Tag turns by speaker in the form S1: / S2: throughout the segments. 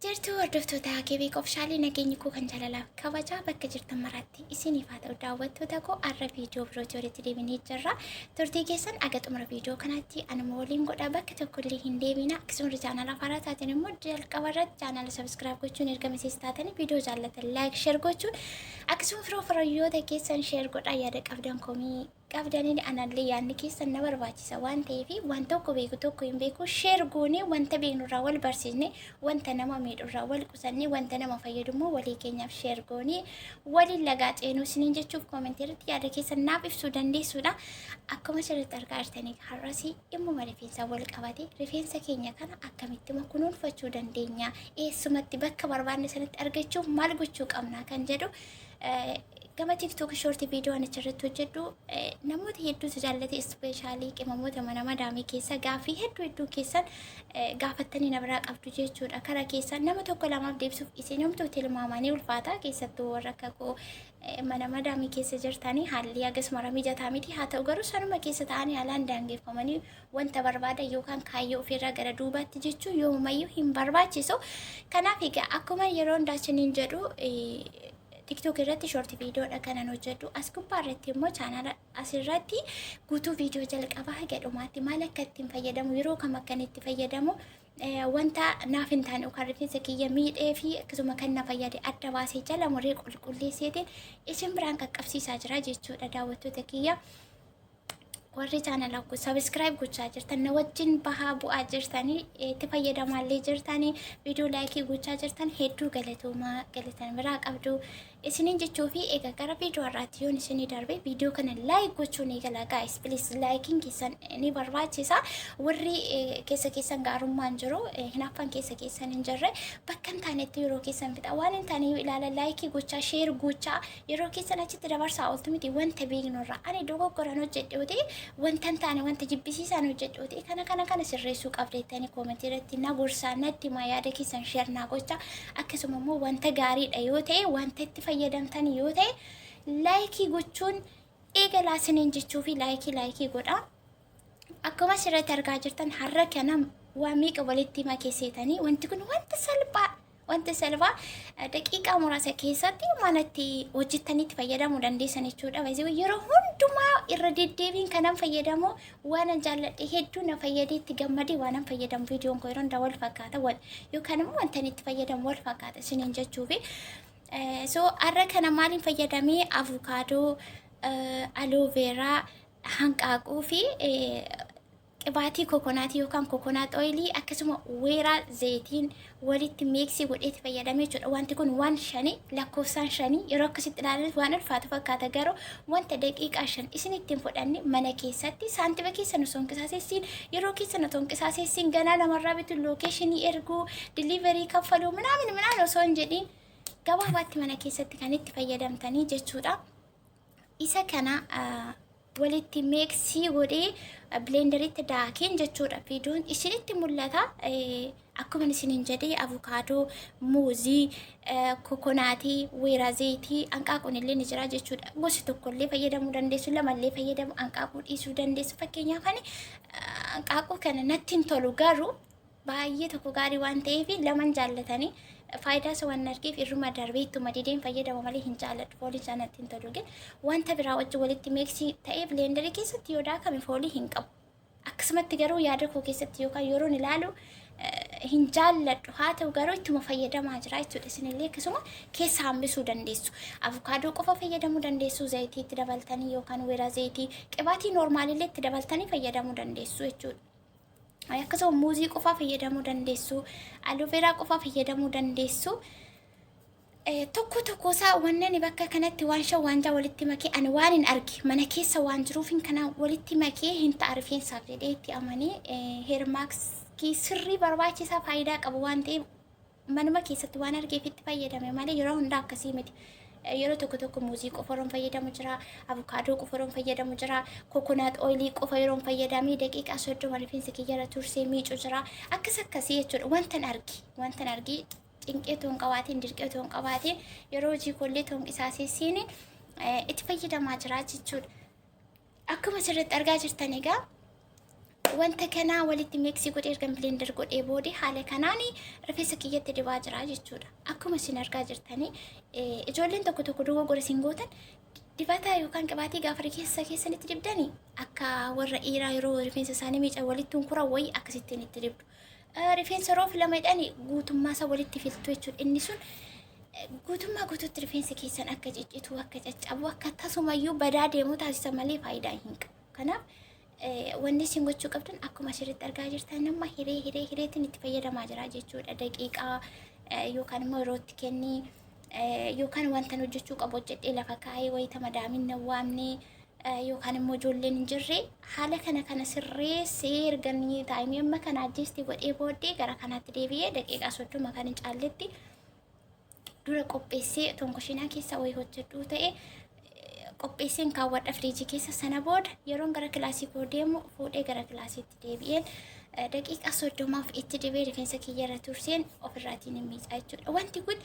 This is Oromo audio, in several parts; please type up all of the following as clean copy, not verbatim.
S1: Jirtuu hordoftoota keebii qofshaalee nageenyi koo kan jaalalaaf kabajaa bakka jirtan maraatti isiniif haa ta'u daawwattoota koo har'a viidiyoo birootii walitti deebinee jirra. Turtii keessan aga xumura viidiyoo kanaatti anuma waliin godha bakka tokkollee hin deebina. Akkasumas chaanala haaraa taateen immoo jalqaba irratti chaanala sabiskiraayib gochuun erga misees taatanii viidiyoo jaallatan laayik sheer gochuun akkasumas firooyyoota keessan sheer godha yaada qabdan komii qabdaniin anallee yaadni keessan na barbaachisa waan ta'eef waan tokko beeku tokko hin beeku sheer goonee wanta beeknurraa wal barsiisne wanta nama miidhurraa wal qusannee wanta nama fayyadummoo walii keenyaaf sheer goonee waliin lagaa ceenuu isiniin jechuuf koomentii irratti yaada keessan naaf ibsuu dandeessuudha. Akkuma asirratti argaa jirtanii har'asii dhimma rifeensaa wal qabate rifeensa keenya kana akkamitti kunuunfachuu dandeenya eessumatti bakka barbaanne sanatti argachuuf maal gochuu qabna kan jedhu gama TikTok shorti viidiyoo ani achirratti hojjedhu namoota hedduutu jaallate ispeeshaalii qimamoota mana madaamii keessa gaaffii hedduu keessan gaafattanii na biraa qabdu jechuudha. Karaa keessan nama tokko lamaaf deebisuuf isin homtuu tilmaamanii ulfaata keessattuu warra akka koo mana madaamii keessa jirtanii haalli akkasuma mijataa miti. Haa ta'u garuu sanuma keessa ta'anii haalaan daangeffamanii wanta barbaadan yookaan kaayyoo ofirraa gara duubaatti jechuun yoomumayyuu hin barbaachisu. Kanaaf egaa akkuma yeroo hundaachiniin jedhu TikTok irratti shorti viidiyoodha kanan hojjedhu. As gubbaa irratti immoo chaanala asirratti guutuu viidiyoo jalqabaa haga dhumaatti maal akka ittiin fayyadamu yeroo kam akkan itti fayyadamu wanta naaf hin taane yookaan rifeensa kiyya miidhee fi akkasuma kan na fayyade adda baasee jala muree qulqulleesseetiin isin biraan qaqqabsiisaa jira jechuudha daawwattoota kiyya. Warri chaanala ku subscribe gochaa jirtan na wajjin bahaa bu'aa jirtanii itti fayyadamaallee jirtanii viidiyoo laayikii gochaa jirtan hedduu galatan biraa qabdu isiniin jechuu fi egaa gara viidiyoo irratti yoon isinii darbe viidiyoo kana laayik gochuun eegala guys please laayikiin keessan ni barbaachisa. Warri keessa keessan gaarummaan jiru hinaafan keessa keessan hin jirre bakka hin taanetti yeroo keessan fixa waan hin taane ilaala laayikii gochaa sheer gochaa yeroo keessan achitti dabarsaa ooltu miti wanta beeknurra ani dogoggoran hojjedhe wanta hin taane wanta jibbisiisaan hojjedhu kana sirreessuu qabdeettanii koomentii irratti na gorsaa natti ma yaada keessan sheer naa gochaa akkasuma immoo wanta gaariidha yoo ta'e wanta itti fayyadamtan yoo ta'e laayikii gochuun eegalaa isiniin jechuu fi laayikii godha. Akkuma asirratti argaa jirtan har'a kana waan meeqa walitti makeesseetanii wanti kun wanta salphaa daqiiqaa muraasa keessatti manatti hojjettanitti fayyadamuu dandeessan jechuudha. Yeroo hundumaa irra deddeebiin kanan fayyadamu waan jaalladhe hedduu na fayyadeetti gammadee waan fayyadamu viidiyoon koo yeroo wal fakkaata yookaan immoo wanta itti fayyadamu wal fakkaata isiniin jechuufi. So har'a kana maaliin fayyadamee avukaadoo, alooveeraa, hanqaaquu fi qibaatii kokonaatii yookaan kokonaat ooyilii akkasuma weeraa zayitiin walitti miiksii godheetti fayyadamee jechuudha. Wanti kun waan shanii lakkoofsaan shanii yeroo akkasitti ilaalan waan ulfaatu fakkaata garuu wanta daqiiqaa 5 isin ittiin fudhanne mana keessatti saantima keessan osoo hin qisaaseessiin yeroo keessan osoo hin qisaaseessiin ganaa namarraa bitu lookeeshinii erguu diliiverii kaffaluu minaamin osoo hin jedhiin gabaabaatti mana keessatti kan itti fayyadamtanii jechuudha. Isa kana walitti miiksii godhee blenderitti daakeen jechuudha. Viidiyoon isinitti mul'ata. Akkuma isiniin jedhee avukaadoo, muuzii, kokonaatii, weeraa zayitii, hanqaaquun illee ni jira jechuudha. Gosa tokkollee fayyadamuu dandeessu, lamallee fayyadamu, hanqaaquu dhiisuu dandeessu. Fakkeenyaaf hanqaaquu kana natti hin tolu garuu baay'ee tokko gaarii waan ta'eef laman jaallatanii faayidaa isa waan argeef irruma darbee ittuma dideen fayyadama malee hin jaalladhu. Foolii isaa natti hin tolu ግን wanta biraa wajjin walitti miiksii ta'ee bilenderii keessatti yoo daakame foolii hin qabu. Akkasumatti garuu yaada koo keessatti yookaan yeroo ilaalu hin jaalladhu. Haa ta'u garuu ittuma fayyadamaa jira jechuudha. Isinillee akkasuma keessa hambisuu dandeessu. Avukaadoo qofa fayyadamuu dandeessu, zayitii itti dabaltanii yookaan weeraa zayitii, qibaatii noormaalillee itti dabaltanii fayyadamuu dandeessu jechuudha. Akkasuma muuzii qofaa fayyadamuu dandeessu, alooveeraa qofaa fayyadamuu dandeessu. Tokko isaa wanneen bakka kanatti waan shawwaanjaa walitti makee ani waan hin arge mana keessa waan jiruuf kana walitti makee hin ta'a rifeensaaf jedhee itti amanee heermaaskii sirrii barbaachisaa faayidaa qabu waan ta'eef manuma keessatti waan argeef itti fayyadame malee yeroo hundaa akkasii miti. Yeroo tokko muuzii qofa yeroon fayyadamu jira, avukaadoo qofa yeroon fayyadamu jira, kokonaat ooyilii qofa yeroon fayyadamee daqiiqaa 30 rifeensa kiyyarra tursee miicuu jira. Akkasii jechuudha. Wantan argi cinqee toon qabaatiin dirqee toon qabaatiin yeroo hojii kollee toon qisaaseessiin itti fayyadamaa jira jechuudha. Akkuma asirratti argaa jirtan egaa wanta kana walitti miksii godhee ergan blender godhee boodee haala kanaani rifeensa kiyyatti dibaa jira jechuudha. Akkuma isin argaa jirtanii ijoolleen tokko tokko dogoggora isin gootan dibata yookaan qibaatii gaafa rifeensa keessanitti dibdanii akka warra dhiiraa yeroo rifeensa isaanii miican walitti hunkuran wayii akkasittiin itti dibdu. Rifeensa roof lama hidhanii guutummaa isaa walitti filtu jechuudha. Inni sun guutummaa guutuutti rifeensa keessan akka ciccitu akka caccabu akka tasumayyuu badaa deemu taasisa malee faayidaa hin qabu. Kanaaf wanni isin gochuu qabdan akkuma asirratti argaa jirtan nama hireetiin itti fayyadamaa jira jechuudha. Daqiiqaa yookaan immoo yerootti kennii yookaan wanta hojjechuu qabu hojjedhee lafa kaa'ee wayita madaamin na waamne yookaan immoo ijoolleen hin jirre haala kana sirreessee erganii taa'imee amma kana ajjeestii godhee booddee gara kanaatti deebi'ee daqiiqaa 30 kan hin caalletti dura qopheessee tonkoshinaa keessa wayii hojjedhuu ta'e qopheesseen kaawwadha firiijii keessa. Sana booda yeroon gara kilaasii koo deemu fuudhee gara kilaasiitti deebi'een daqiiqaa 30 itti dibee rifeensa kiyyarra turseen ofirraatiin hin miicaa jechuudha. Wanti kun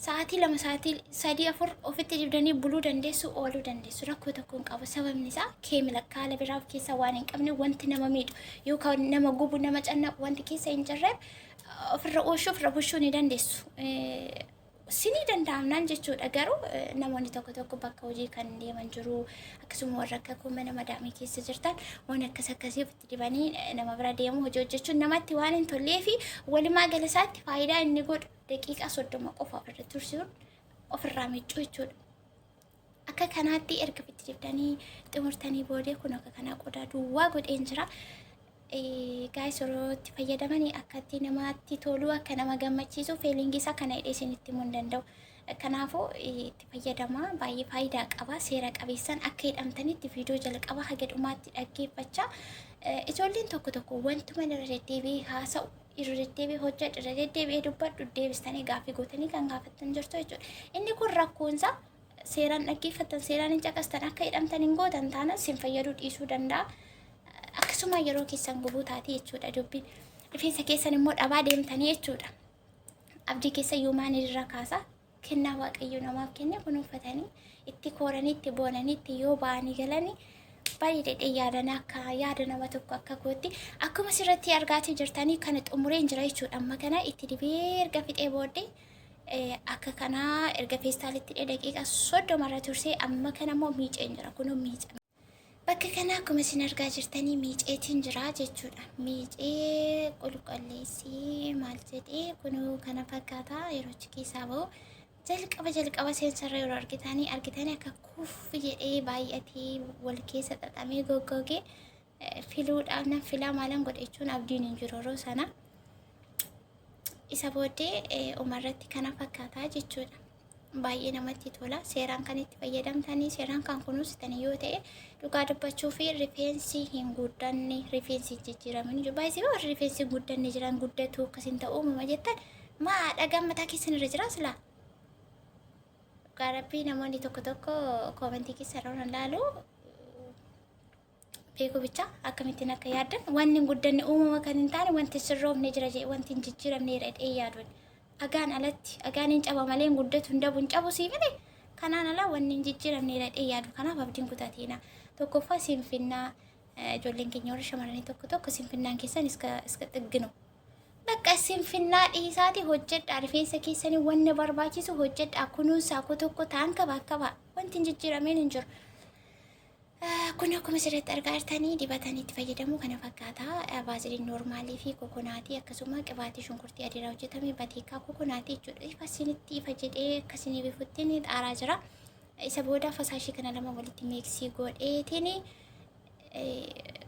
S1: sa'aatii 2 sa'aatii 3 4 ofitti dibdanii buluu dandeessu ooluu dandeessu rakkoo tokko hin qabu. Sababni isaa keemikaala biraaf keessa waan hin qabne wanti nama miidhu yookaan nama gubu nama cannaqu wanti keessa hin jirreef ofirra oolchuuf ofirra bulchuu ni dandeessu. Sinii danda'amnaan jechuudha. Garuu namoonni tokko tokko bakka hojii kan deeman jiru akkasuma warra akka kuma nama daamii keessa jirtan waan akkasii ofitti dibanii nama bira deemu hojii hojjechuun namatti waan hin tollee fi walumaa galasaatti faayidaa inni godhu daqiiqaa 30 qofa ofirra tursuun ofirraa miicuu jechuudha. Akka kanaatti erga ofitti dibdanii xumurtanii boodee kun akka kanaa qodaa duwwaa godheen jira. Guys yerootti fayyadamanii akkatti namatti tolu akka nama gammachiisu feelingi isaa kana hidhee isinitti himuu hin danda'u. Kanaafuu itti fayyadamaa baay'ee faayidaa qaba. Seera qabeessan akka hidhamtanitti viidiyoo jalqaba haga dhumaatti dhaggeeffachaa. Ijoolleen tokko tokko wantuma irra deddeebi'ee haasa'u irra deddeebi'ee hojjedhu irra deddeebi'ee dubbadhu deebistanii gaaffii gootanii kan gaafattan jirtu jechuudha. Inni kun rakkoonsa seeraan dhaggeeffattan seeraan hin caqastan akka hidhamtan hin gootan taana isin fayyaduu dhiisuu danda'a. Akkasuma yeroo keessan gubuu taatee jechuudha dubbiin. Rifeensa keessan immoo dhabaa deemtanii jechuudha. Abdii keessa yoomaan irra kaasa kennaa waaqayyo namaaf kenne kun uffatanii itti kooranii itti boonanii itti yoo ba'anii galanii baay'ee dhedhee yaadan akka yaada nama tokko akka gootti akkuma sirratti argaatii jirtanii kana xumureen jira jechuudha. Amma kana itti dibee erga fixee booddee akka kanaa erga feestaalitti daqiiqaa 30 irra tursee amma kana immoo miiceen jira. Kunoo miica. Bakka kana akkuma isin argaa jirtanii miiceetiin jira jechuudha. Miicee qulqulleessii maal jedhee kunoo kana fakkaata yeroo achi keessaa bahu jalqaba seensarra yeroo argitanii akka kuuffi jedhee baay'atee wal keessa xaxamee goggogee filuudhaaf nan filaa maalan godha jechuun abdiin hin jiru yeroo sana. Isa booddee umarratti kana fakkaata jechuudha. Baay'ee namatti tola. Seeraan kan itti fayyadamtanii seeraan kan kunuunsitanii yoo ta'e dhugaa dubbachuu fi rifeensi hin guddanne rifeensi jijjiiraman jiru. Baay'ee warri rifeensi guddanne jiran guddatu akkasiin ta'uu uumama jettan maa dhagaan mataa keessan irra jira silaa. Gaarabbii namoonni tokko tokko koomentii keessa irra ilaalu beeku bicha akkamittiin akka yaaddan wanni guddanne uumama kan hin taane wanti sirroofne jira wanti hin jijjiiramne jedhee yaaduun. Agaan alatti agaan hin caba malee guddatu hin dabu hin cabu siifile kanaan ala wanni hin jijjiiramne jedhee yaadu. Kanaaf abdiin kutaatiina tokkoffaa sinfinnaa ijoolleen keenya warra shamarranii tokko sinfinnaan keessan iska xigginu bakka sinfinnaa dhiisaati hojjedha rifeensa keessanii wanni barbaachisu hojjedha kunuunsa akka tokko ta'an qaba wanti hin jijjiirameen hin jiru. Kun akkuma sirriitti argaa jirtanii dibatanii itti fayyadamuu kana fakkaata. Baaziliin noormaalii fi kokonaatii akkasuma qibaatii shunkurtii adiirraa hojjetame bateekaa kokonaatii jechuudha. Ifasinitti ifa jedhee akkasini bifuttiin xaaraa jira. Isa booda fasaashii kana lama walitti miiksii godheetiin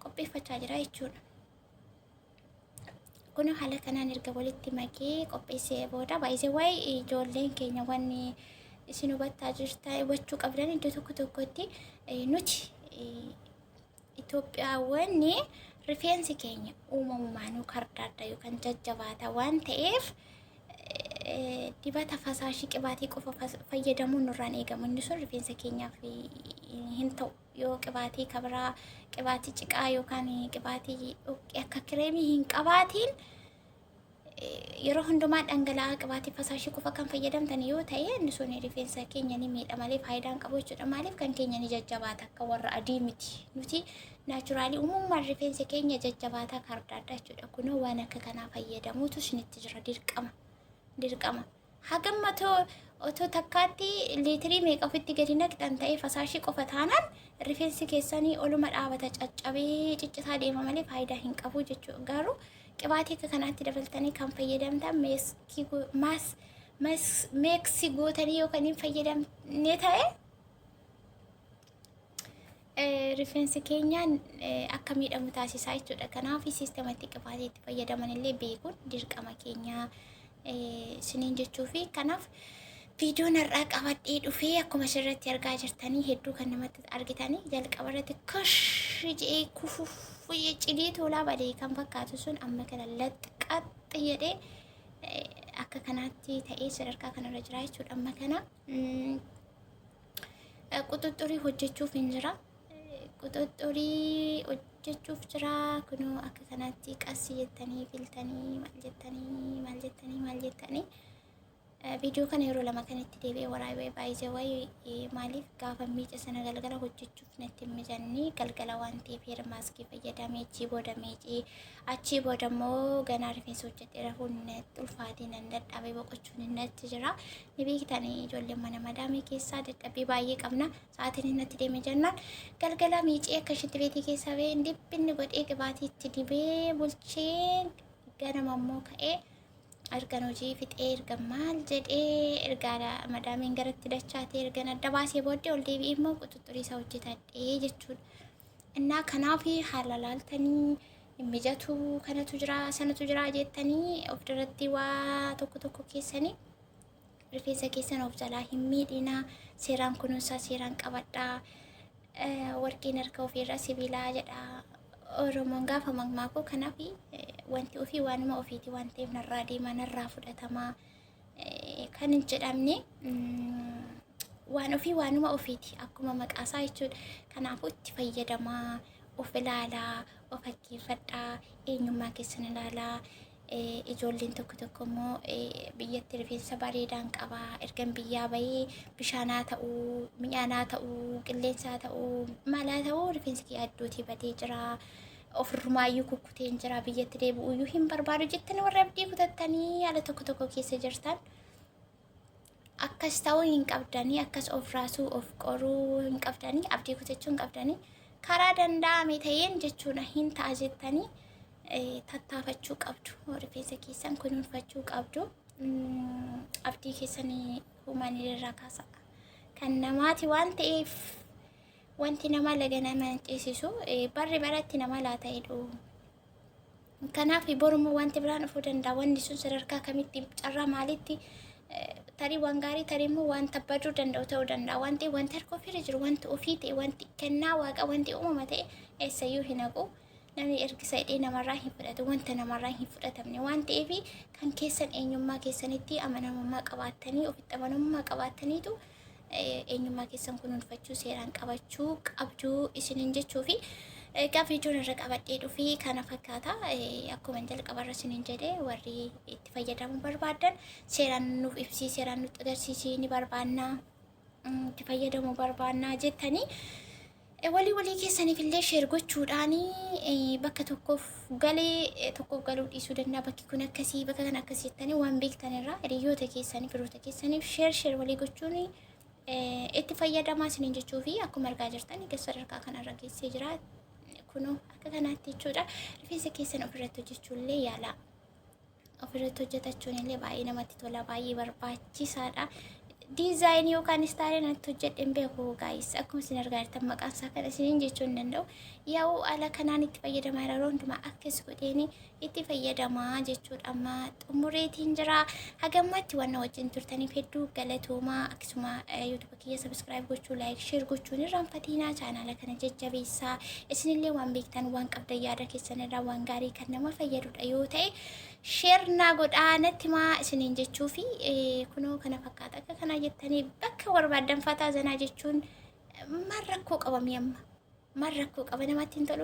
S1: qopheeffachaa jira jechuudha. Kun haala kanaan erga walitti makee qopheessee booda baay'ee waa'ee ijoolleen keenya wanni isin hubattaa jirta hubachuu qabdan iddoo tokko tokkotti nuti Itoophiyaawwan rifeensi keenya uumamumaan kardaadha yookaan jajjabaata waan ta'eef dibata fasaashii qibaatii qofa fayyadamuun nurraan eegamu. Inni sun rifeensa keenyaaf hin ta'u. Yoo qibaatii kabraa qibaatii ciqaa yookaan qibaatii akka kireemii hin qabaatiin yeroo hundumaa dhangala'aa qibaatii fasaashii qofa kan fayyadamtan yoo ta'e inni sun rifeensa keenya ni miidha malee faayidaan qabu jechuudha. Maaliif kan keenya ni jajjabaata akka warra adii miti. Nuti naachuraalii uumammaan rifeensa keenya jajjabaata akka adda addaa jechuudha. Kunoo waan akka kanaa fayyadamuutu isinitti jira dirqama. Hagammatoo otoo takkaatti liitirii meeqa ofitti gadi naqxan ta'e fasaashii qofa taanaan rifeensi keessanii oluma dhaabata caccabee ciccitaa deema malee faayidaa hin qabu jechuudha. Garuu qibaatii akka kanaatti dabaltanii kan fayyadamtan meeksii gootanii yookaan hin fayyadamne ta'e rifeensi keenyaan akka miidhamu taasisaa jechuudha. Kanaaf siistematti qibaatii itti fayyadaman illee beekuun dirqama keenyaa isiniin jechuu fi kanaaf viidiyoo narraa qabadhee dhufee akkuma asirratti argaa jirtanii hedduu kan namatti argitanii jalqaba irratti kosh jedhee kufuuf cidii tolaa badee kan fakkaatu sun amma kana laxxaxxi jedhee akka kanaatti ta'ee sadarkaa kanarra jira jechuudha. Amma kana quxuxurii hojjechuuf hin jira. Quxuxurii hojjechuuf jira. Kunoo akka kanaatti qassi jettanii filtanii maal jettanii viidiyoo kana yeroo lama kan itti deebi'ee waraabee baay'ee waa'ee maaliif gaafa miica sana galgala hojjechuuf natti mijanni galgala waan ta'eef heera maaskii fayyadamee achii booda immoo ganaa rifeensa hojjedhee rafuun natti ulfaatii nan dadhabee boqochuun natti jira. Ni beektanii ijoolleen mana madaamii keessaa dadhabbii baay'ee qabna. Sa'aatiin natti deeme jennaan galgala miicee akka ishitti beetii keessaa ba'ee dhibbinni godhee qibaatii itti dibee bulchee ganama immoo ka'ee ergan hojii fixee erga maal jedhee ergaa madaamiin garatti dachaatee ergan adda baasee booddee ol deebi'ee immoo quxuxurii isaa hojjetadhee jechuudha. Innaa kanaaf haala laaltanii mijatu kanatu jira sanatu jira jettanii of duratti waa tokko keessanii rifeensa keessan of jalaa hin miidhina. Seeraan kunuunsaa seeraan qabadhaa. Warqiin harka ofiirra sibiilaa jedha Oromoon gaafa mammaakuu. Kanaaf wanti ofii waanuma ofiiti waan ta'eef narraa deema narraa fudhatamaa kan hin jedhamne waan ofii waanuma ofiiti akkuma maqaasaa jechuudha. Kanaafuu itti fayyadamaa, of ilaalaa, of dhaggeeffadhaa, eenyummaa keessan ilaalaa. Ijoolleen tokko immoo biyyatti rifeensa bareedaan qabaa. Ergan biyyaa bahee bishaanaa ta'uu, mi'aanaa ta'uu, qilleensaa ta'uu, maalaa ta'uu rifeensi kee addootii badee jira. Ofirrumaayyuu kukkuteen jira. Biyyatti deebi'uuyyuu hin barbaadu jettanii warra abdii kutattanii haala tokko keessa jirtan akkas ta'uu hin qabdanii, akkas of raasuu of qoruu hin qabdanii, abdii kutachuu hin qabdanii. Karaa danda'ame ta'een jechuudha hin ta'a jettanii tattaafachuu qabdu. Rifeensa keessan kunuunfachuu qabdu. Abdii keessanii humanii irraa kaasaa. Kan namaati waan ta'eef wanti nama laga nama ceesisu barri baratti nama laata jedhu. Kanaaf borumoo wanti biraan dhufuu danda'a. Wanni sun sadarkaa kamitti carraa maalitti tarii waan gaarii tarii immoo wanta baduu danda'u ta'uu danda'a. Wanti harka ofiirra jiru wanti ofii ta'e wanti kennaa waaqa wanti uumama ta'e eessayyuu hin haqu. Namni ergisa hidhee namarraa hin fudhatu. Wanta namarraa hin fudhatamne waan ta'eef kan keessan eenyummaa keessanitti amanamummaa qabaattanii ofitti amanamummaa qabaattaniitu eenyummaa keessan kunuunfachuu seeraan qabachuu qabdu isiniin jechuu fi egaa viidiyoon irra qabadhee dhufee kana fakkaata. Akkuma jalqabarra isiniin jedhee warri itti fayyadamuu barbaadan seeraan nuuf ibsii seeraan nutti agarsiisii ni barbaannaa itti fayyadamuu barbaannaa jettanii walii keessaniif illee sheer gochuudhaanii bakka tokkoof galuu dhiisuu danda'a. Bakki kun akkasii bakka kana akkasii jettanii waan beektan irraa hiriyoota keessanii firoota keessaniif sheer walii gochuun itti fayyadamaa isiniin jechuu fi akkuma argaa jirtan egaa sadarkaa kanarra geessee jira. Kunoo akka kanaatti jechuudha. Rifeensa keessan ofirratti hojjechuu illee yaala. Ofirratti hojjetachuun illee baay'ee namatti tola, baay'ee barbaachisaadha. Diizaayinii yookaan istaayilii natti hojjedheen beeku gaayis akkuma isin argaa jirtan maqaan isaa kana isiniin jechuu hin danda'u. Yaa'u haala kanaan itti fayyadamaa yeroo hundumaa akkas godheeni itti fayyadamaa jechuudha. Amma xumureetiin jira. Hagammatti waan wajjin turtaniif hedduu galatoomaa. Akkasuma YouTube kiyya subscribe gochuu, like, share gochuun irraanfatinaa. Chaanaala kana jajjabeessaa. Isinillee waan beektan waan qabdan yaada keessan irraa waan gaarii kan nama fayyadudha yoo ta'e share naa godhaa natti maa isiniin jechuu fi kunoo kana fakkaata. Akka kana jettanii bakka barbaadan fataa zanaa jechuun maal rakkoo qaba mi'amma maal rakkoo qaba namatti hin tolu.